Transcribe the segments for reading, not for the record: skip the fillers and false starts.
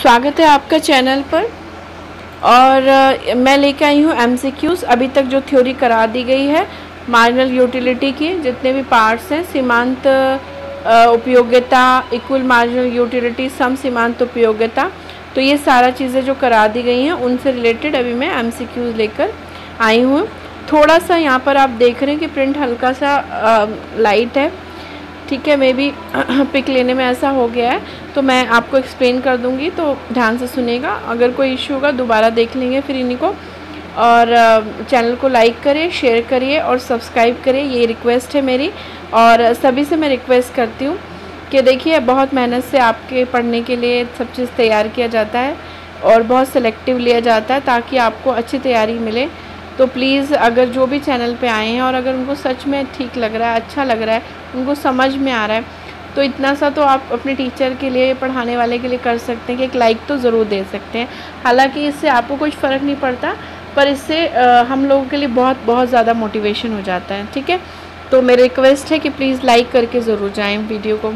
स्वागत है आपका चैनल पर। और मैं लेके आई हूँ MCQs। अभी तक जो थ्योरी करा दी गई है मार्जिनल यूटिलिटी की, जितने भी पार्ट्स हैं, सीमांत उपयोगिता, इक्वल मार्जिनल यूटिलिटी, सम सीमांत उपयोगिता, तो ये सारा चीज़ें जो करा दी गई हैं उनसे रिलेटेड अभी मैं MCQs लेकर आई हूँ। थोड़ा सा यहाँ पर आप देख रहे हैं कि प्रिंट हल्का सा लाइट है, ठीक है, मे बी पिक लेने में ऐसा हो गया है, तो मैं आपको एक्सप्लेन कर दूंगी, तो ध्यान से सुनेगा। अगर कोई इश्यू होगा दोबारा देख लेंगे फिर इन्हीं को। और चैनल को लाइक करिए, शेयर करिए और सब्सक्राइब करिए, ये रिक्वेस्ट है मेरी। और सभी से मैं रिक्वेस्ट करती हूँ कि देखिए, बहुत मेहनत से आपके पढ़ने के लिए सब चीज़ तैयार किया जाता है और बहुत सेलेक्टिव लिया जाता है ताकि आपको अच्छी तैयारी मिले। तो प्लीज़, अगर जो भी चैनल पे आए हैं और अगर उनको सच में ठीक लग रहा है, अच्छा लग रहा है, उनको समझ में आ रहा है, तो इतना सा तो आप अपने टीचर के लिए, पढ़ाने वाले के लिए कर सकते हैं कि एक लाइक तो ज़रूर दे सकते हैं। हालांकि इससे आपको कुछ फ़र्क नहीं पड़ता, पर इससे हम लोगों के लिए बहुत ज़्यादा मोटिवेशन हो जाता है, ठीक है। तो मेरी रिक्वेस्ट है कि प्लीज़ लाइक करके ज़रूर जाएँ वीडियो को,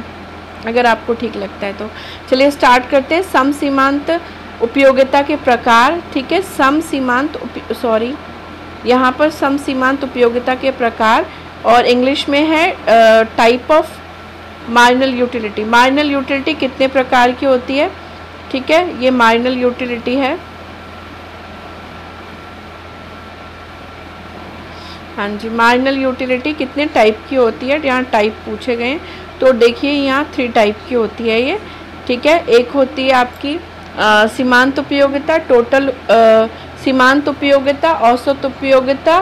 अगर आपको ठीक लगता है तो। चलिए स्टार्ट करते हैं। सम सीमांत उपयोगिता के प्रकार, ठीक है। सम सीमांत यहाँ पर सम सीमांत उपयोगिता के प्रकार, और इंग्लिश में है type of marginal utility. Marginal utility कितने प्रकार की होती है, ठीक है, ये मार्जिनल यूटिलिटी है। हाँ जी, मार्जिनल यूटिलिटी कितने टाइप की होती है, यहाँ टाइप पूछे गए, तो देखिए यहाँ 3 टाइप की होती है ये, ठीक है। एक होती है आपकी सीमांत उपयोगिता, टोटल सीमांत उपयोगिता, औसत उपयोगिता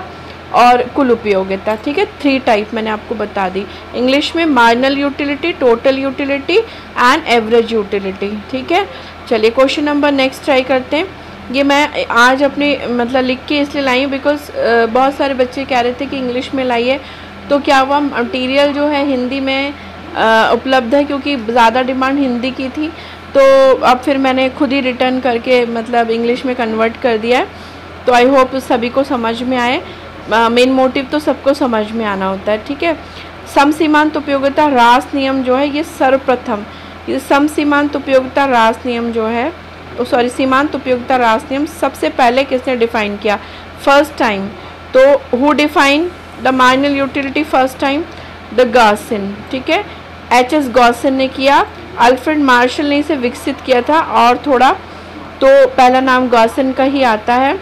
और कुल उपयोगिता, ठीक है। 3 टाइप मैंने आपको बता दी। इंग्लिश में marginal utility, total utility and average utility, ठीक है। चलिए क्वेश्चन नंबर नेक्स्ट ट्राई करते हैं। ये मैं आज अपने मतलब लिख के इसलिए लाई हूँ बिकॉज बहुत सारे बच्चे कह रहे थे कि इंग्लिश में लाइए, तो क्या हुआ, मटीरियल जो है हिंदी में उपलब्ध है, क्योंकि ज़्यादा डिमांड हिंदी की थी, तो अब फिर मैंने खुद ही रिटर्न करके मतलब इंग्लिश में कन्वर्ट कर दिया है। तो आई होप सभी को समझ में आए। मेन मोटिव तो सबको समझ में आना होता है, ठीक है। सम सीमांत उपयोगिता ह्रास नियम जो है, ये सर्वप्रथम, ये सम सीमांत उपयोगिता ह्रास नियम जो है, सीमांत उपयोगिता ह्रास नियम सबसे पहले किसने डिफाइन किया, फर्स्ट टाइम। तो who define the marginal utility first time, the Gaussian, ठीक है, HS गॉसिन ने किया। अल्फ्रेड मार्शल ने इसे विकसित किया था और थोड़ा, तो पहला नाम गॉसिन का ही आता है।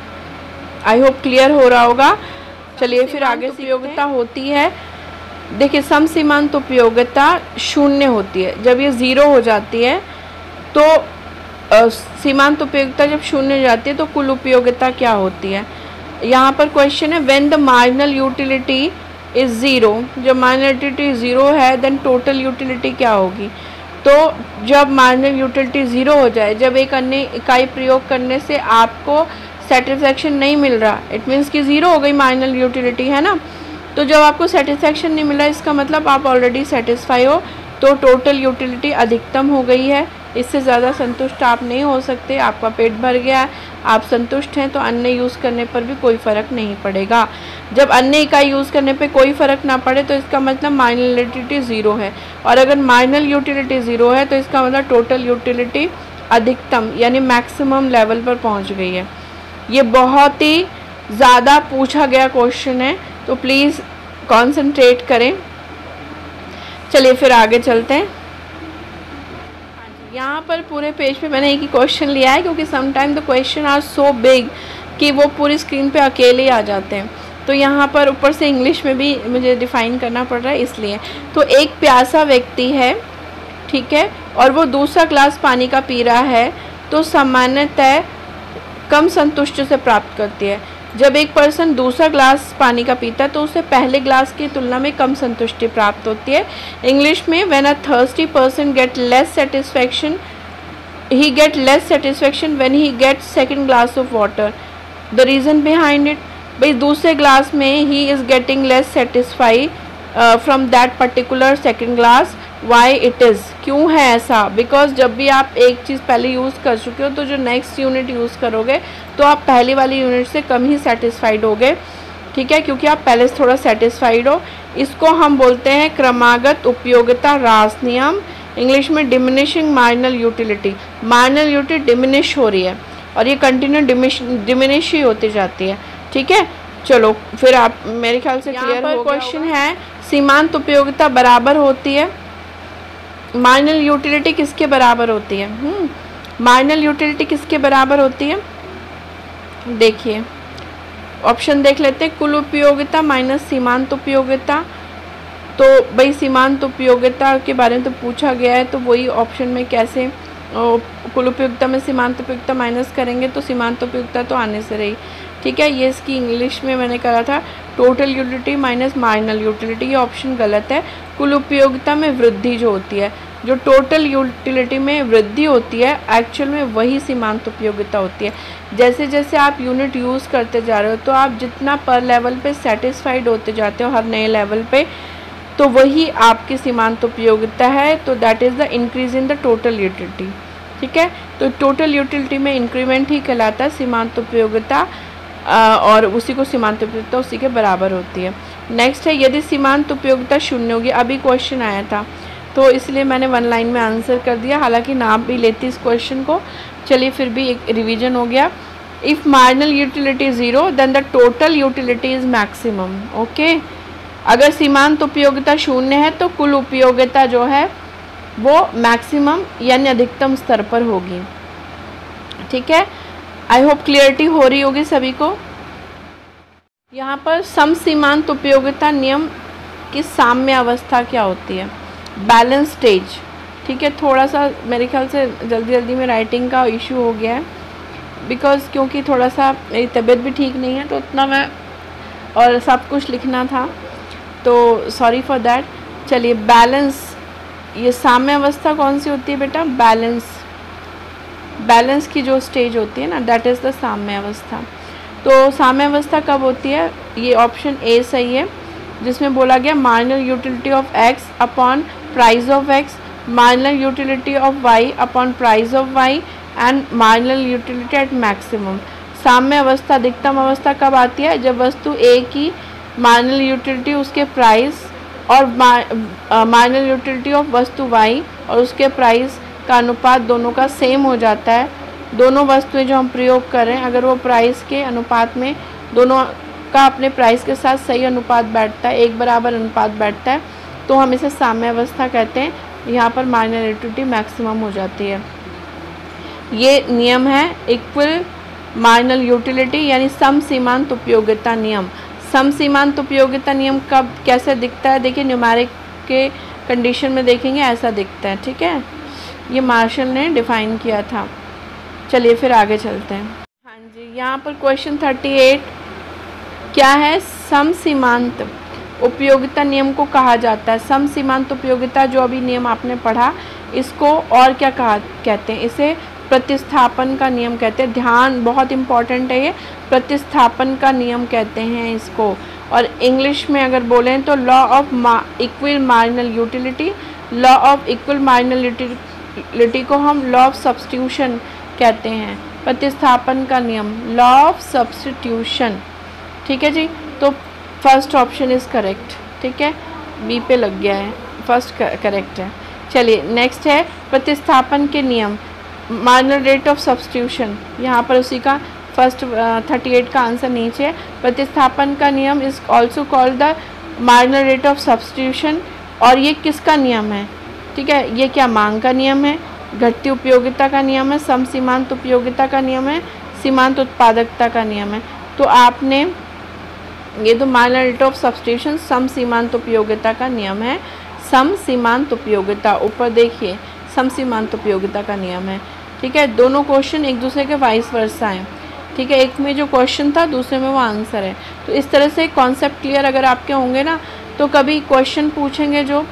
आई होप क्लियर हो रहा होगा। चलिए फिर आगे उपयोगिता होती है। देखिए, सम सीमांत उपयोगिता शून्य होती है, जब ये 0 हो जाती है तो सीमांत उपयोगिता जब शून्य हो जाती है तो कुल उपयोगिता क्या होती है। यहाँ पर क्वेश्चन है, when the marginal utility is 0, जब मार्जिनल यूटिलिटी 0 है देन टोटल यूटिलिटी क्या होगी। तो जब मार्जिनल यूटिलिटी 0 हो जाए, जब एक अन्य इकाई प्रयोग करने से आपको सेटिस्फैक्शन नहीं मिल रहा, इट मीन्स कि 0 हो गई मार्जिनल यूटिलिटी, है ना। तो जब आपको सेटिस्फैक्शन नहीं मिल रहा, इसका मतलब आप ऑलरेडी सेटिस्फाई हो, तो टोटल यूटिलिटी अधिकतम हो गई है। इससे ज़्यादा संतुष्ट आप नहीं हो सकते, आपका पेट भर गया है, आप संतुष्ट हैं, तो अन्य यूज़ करने पर भी कोई फ़र्क नहीं पड़ेगा। जब अन्य इकाई यूज़ करने पे कोई फ़र्क ना पड़े तो इसका मतलब मार्जिनल यूटिलिटी 0 है, और अगर मार्जिनल यूटिलिटी 0 है तो इसका मतलब टोटल यूटिलिटी अधिकतम यानी मैक्सिमम लेवल पर पहुंच गई है। ये बहुत ही ज़्यादा पूछा गया क्वेश्चन है, तो प्लीज़ कॉन्सेंट्रेट करें। चलिए फिर आगे चलते हैं। यहाँ पर पूरे पेज पे मैंने एक ही क्वेश्चन लिया है, क्योंकि sometime the question are so big कि वो पूरी स्क्रीन पे अकेले आ जाते हैं, तो यहाँ पर ऊपर से इंग्लिश में भी मुझे डिफ़ाइन करना पड़ रहा है इसलिए। तो एक प्यासा व्यक्ति है, ठीक है, और वो दूसरा ग्लास पानी का पी रहा है, तो सामान्यतः कम संतुष्टि से प्राप्त करती है। जब एक पर्सन दूसरा ग्लास पानी का पीता है तो उसे पहले ग्लास की तुलना में कम संतुष्टि प्राप्त होती है। इंग्लिश में when a thirsty person get less satisfaction, he get less satisfaction when he get second glass of water. The reason behind it, भाई दूसरे ग्लास में he is getting less satisfy from that particular second glass. Why it is, क्यों है ऐसा, because जब भी आप एक चीज़ पहले यूज़ कर चुके हो तो जो नेक्स्ट यूनिट यूज़ करोगे तो आप पहली वाली यूनिट से कम ही सेटिस्फाइड होगे, ठीक है, क्योंकि आप पहले से थोड़ा सेटिस्फाइड हो। इसको हम बोलते हैं क्रमागत उपयोगिता ह्रास नियम, इंग्लिश में diminishing marginal utility, marginal utility diminish हो रही है और ये कंटिन्यू डिमिनिश ही होती जाती है। ठीक है, चलो फिर आप मेरे ख्याल से क्लियर हो गया। क्वेश्चन है सीमांत उपयोगिता बराबर होती है मार्जिनल यूटिलिटी किसके बराबर होती है? मार्जिनल यूटिलिटी किसके बराबर होती है? देखिए ऑप्शन देख लेते हैं, कुल उपयोगिता माइनस सीमांत उपयोगिता। तो भाई सीमांत उपयोगिता के बारे में तो पूछा गया है, तो वही ऑप्शन में कैसे कुल उपयोगिता में सीमांत उपयोगिता माइनस करेंगे तो सीमांत उपयोगिता तो आने से रही। ठीक है, ये इसकी इंग्लिश में मैंने करा था total utility minus marginal utility, ये ऑप्शन गलत है। कुल उपयोगिता में वृद्धि जो होती है, जो टोटल यूटिलिटी में वृद्धि होती है एक्चुअल में वही सीमांत उपयोगिता होती है। जैसे जैसे आप यूनिट यूज़ करते जा रहे हो तो आप जितना पर लेवल पे सेटिस्फाइड होते जाते हो हर नए लेवल पे, तो वही आपकी सीमांत उपयोगिता है। तो that is the increase in the total utility. ठीक है, तो टोटल यूटिलिटी में इंक्रीमेंट ही कहलाता है सीमांत उपयोगिता, और उसी को सीमांत उपयोगिता उसी के बराबर होती है। नेक्स्ट है यदि सीमांत उपयोगिता शून्य होगी, अभी क्वेश्चन आया था तो इसलिए मैंने वन लाइन में आंसर कर दिया, हालांकि नाम भी लेती इस क्वेश्चन को। चलिए फिर भी एक रिवीजन हो गया। If marginal utility zero then the total utility is maximum. Okay, अगर सीमांत उपयोगिता शून्य है तो कुल उपयोगिता जो है वो मैक्सिमम यानी अधिकतम स्तर पर होगी। ठीक है, आई होप क्लियरिटी हो रही होगी सभी को। यहाँ पर समसीमांत उपयोगिता नियम की साम्य अवस्था क्या होती है? Balance stage. ठीक है, थोड़ा सा मेरे ख्याल से जल्दी में राइटिंग का इशू हो गया है, बिकॉज़ क्योंकि थोड़ा सा मेरी तबीयत भी ठीक नहीं है तो उतना मैं और सब कुछ लिखना था, तो सॉरी फॉर दैट। चलिए बैलेंस, ये साम्य अवस्था कौन सी होती है बेटा? बैलेंस की जो स्टेज होती है ना, दैट इज़ द साम्य अवस्था। तो साम्य अवस्था कब होती है? ये ऑप्शन ए सही है, जिसमें बोला गया marginal utility of x upon price of x, marginal utility of y upon price of y and marginal utility at maximum. साम्य अवस्था अधिकतम अवस्था कब आती है? जब वस्तु ए की मार्जिनल यूटिलिटी उसके प्राइस और मार्जिनल यूटिलिटी ऑफ वस्तु वाई और उसके प्राइस का अनुपात दोनों का सेम हो जाता है। दोनों वस्तुएं जो हम प्रयोग कर रहे हैं अगर वो प्राइस के अनुपात में दोनों का अपने प्राइस के साथ सही अनुपात बैठता है, एक बराबर अनुपात बैठता है, तो हम इसे साम्य अवस्था कहते हैं। यहाँ पर मार्जिनल यूटिलिटी मैक्सिमम हो जाती है। ये नियम है इक्वल मार्जिनल यूटिलिटी यानी समसीमांत उपयोगिता नियम। समसीमांत उपयोगिता नियम कब कैसे दिखता है? देखिए न्यूमेरिक के कंडीशन में देखेंगे ऐसा दिखता है। ठीक है, ये मार्शल ने डिफाइन किया था। चलिए फिर आगे चलते हैं। हाँ जी, यहाँ पर क्वेश्चन 38 क्या है? समसीमांत उपयोगिता नियम को कहा जाता है। समसीमांत उपयोगिता जो अभी नियम आपने पढ़ा, इसको और क्या कहते हैं? इसे प्रतिस्थापन का नियम कहते हैं। ध्यान बहुत इम्पॉर्टेंट है, ये प्रतिस्थापन का नियम कहते हैं इसको। और इंग्लिश में अगर बोलें तो law of equal marginal utility, law of equal marginal utility को हम लॉ ऑफ सब्स्टिट्यूशन कहते हैं। प्रतिस्थापन का नियम लॉ ऑफ सब्स्टिट्यूशन। ठीक है जी, तो फर्स्ट ऑप्शन इज़ करेक्ट। ठीक है, बी पे लग गया है, फर्स्ट करेक्ट है। चलिए नेक्स्ट है प्रतिस्थापन के नियम, मार्जिनल रेट ऑफ सब्स्टिट्यूशन। यहाँ पर उसी का फर्स्ट 38 का आंसर नीचे है। प्रतिस्थापन का नियम is also called the marginal rate of substitution. और ये किसका नियम है? ठीक है, ये क्या मांग का नियम है, घटती उपयोगिता का नियम है, समसीमांत उपयोगिता का नियम है, सीमांत उत्पादकता का नियम है। तो आपने ये तो मार्जिनल रेट ऑफ सब्स्टिट्यूशन समसीमांत उपयोगिता का नियम है। समसीमांत उपयोगिता ऊपर देखिए समसीमांत उपयोगिता का नियम है। ठीक है, दोनों क्वेश्चन एक दूसरे के वाइस वर्सा हैं। ठीक है, एक में जो क्वेश्चन था दूसरे में वो आंसर है। तो इस तरह से कॉन्सेप्ट क्लियर अगर आपके होंगे ना, तो कभी क्वेश्चन पूछेंगे जो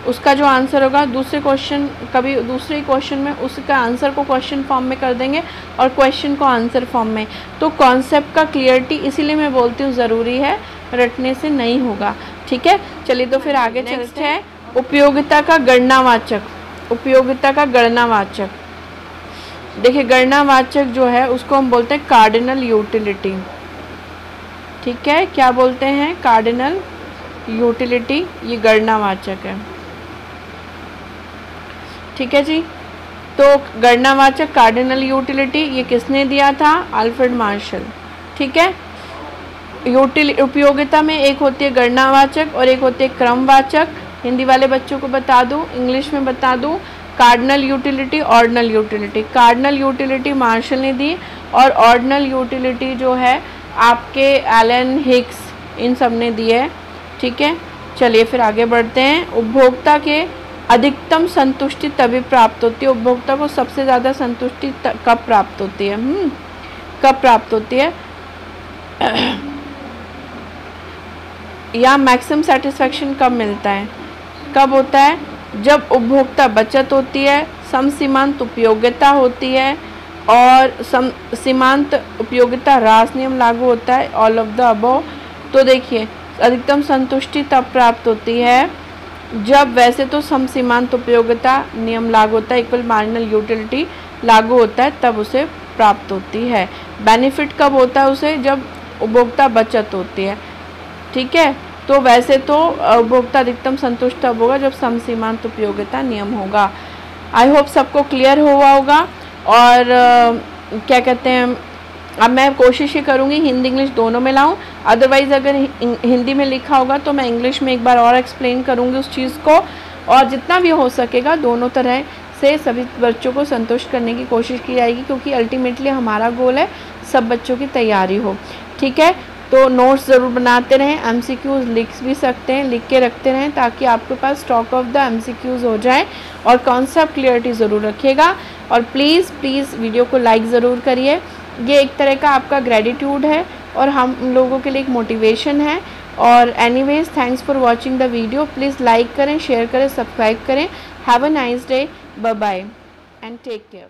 उसका जो आंसर होगा दूसरे क्वेश्चन, कभी दूसरे क्वेश्चन में उसका आंसर को क्वेश्चन फॉर्म में कर देंगे और क्वेश्चन को आंसर फॉर्म में। तो कॉन्सेप्ट का क्लियरिटी इसीलिए मैं बोलती हूँ ज़रूरी है, रटने से नहीं होगा। ठीक है, चलिए तो फिर आगे चलते हैं। उपयोगिता का गणनावाचक, उपयोगिता का गणनावाचक। देखिए गणनावाचक जो है उसको हम बोलते हैं कार्डिनल यूटिलिटी। ठीक है, क्या बोलते हैं? कार्डिनल यूटिलिटी, ये गणनावाचक है। ठीक है जी। तो गणनावाचक कार्डिनल यूटिलिटी ये किसने दिया था? Alfred Marshall. ठीक है। उपयोगिता में एक होती है गणनावाचक और एक होती है क्रमवाचक। हिंदी वाले बच्चों को बता दूं, इंग्लिश में बता दूं, cardinal utility, ordinal utility. Cardinal utility Marshall ने दी और ऑर्डिनल यूटिलिटी जो है आपके एलन हिग्स इन सब ने दी है। ठीक है, चलिए फिर आगे बढ़ते हैं। उपभोक्ता के अधिकतम संतुष्टि तभी प्राप्त होती है। उपभोक्ता को सबसे ज़्यादा संतुष्टि कब प्राप्त होती है? कब प्राप्त होती है? या मैक्सिमम सेटिस्फैक्शन कब मिलता है? कब होता है? जब उपभोक्ता बचत होती है, समसीमांत उपयोगिता होती है और सीमांत उपयोगिता ह्रास नियम लागू होता है। All of the above. तो देखिए, अधिकतम संतुष्टि तब प्राप्त होती है जब वैसे तो समसीमांत उपयोगिता नियम लागू होता है, इक्वल मार्जिनल यूटिलिटी लागू होता है, तब उसे प्राप्त होती है। बेनिफिट कब होता है उसे? जब उपभोक्ता बचत होती है। ठीक है, तो वैसे तो उपभोक्ता अधिकतम संतुष्ट तब होगा जब समसीमांत उपयोगिता नियम होगा। आई होप सबको क्लियर हुआ होगा। और क्या कहते हैं, अब मैं कोशिश ये करूँगी हिंदी इंग्लिश दोनों में लाऊं। अदरवाइज़ अगर हिंदी में लिखा होगा तो मैं इंग्लिश में एक बार और एक्सप्लेन करूँगी उस चीज़ को, और जितना भी हो सकेगा दोनों तरह से सभी बच्चों को संतुष्ट करने की कोशिश की जाएगी, क्योंकि अल्टीमेटली हमारा गोल है सब बच्चों की तैयारी हो। ठीक है, तो नोट्स ज़रूर बनाते रहें, एमसीक्यूज़ लिख भी सकते हैं, लिख के रखते रहें ताकि आपके पास स्टॉक ऑफ द एमसीक्यूज़ हो जाए, और कॉन्सेप्ट क्लियरिटी ज़रूर रखिएगा। और प्लीज़ वीडियो को लाइक ज़रूर करिए। ये एक तरह का आपका ग्रेटिट्यूड है और हम लोगों के लिए एक मोटिवेशन है। और anyways, thanks for watching the video. Please like करें, शेयर करें, सब्सक्राइब करें। Have a nice day, bye bye and take care.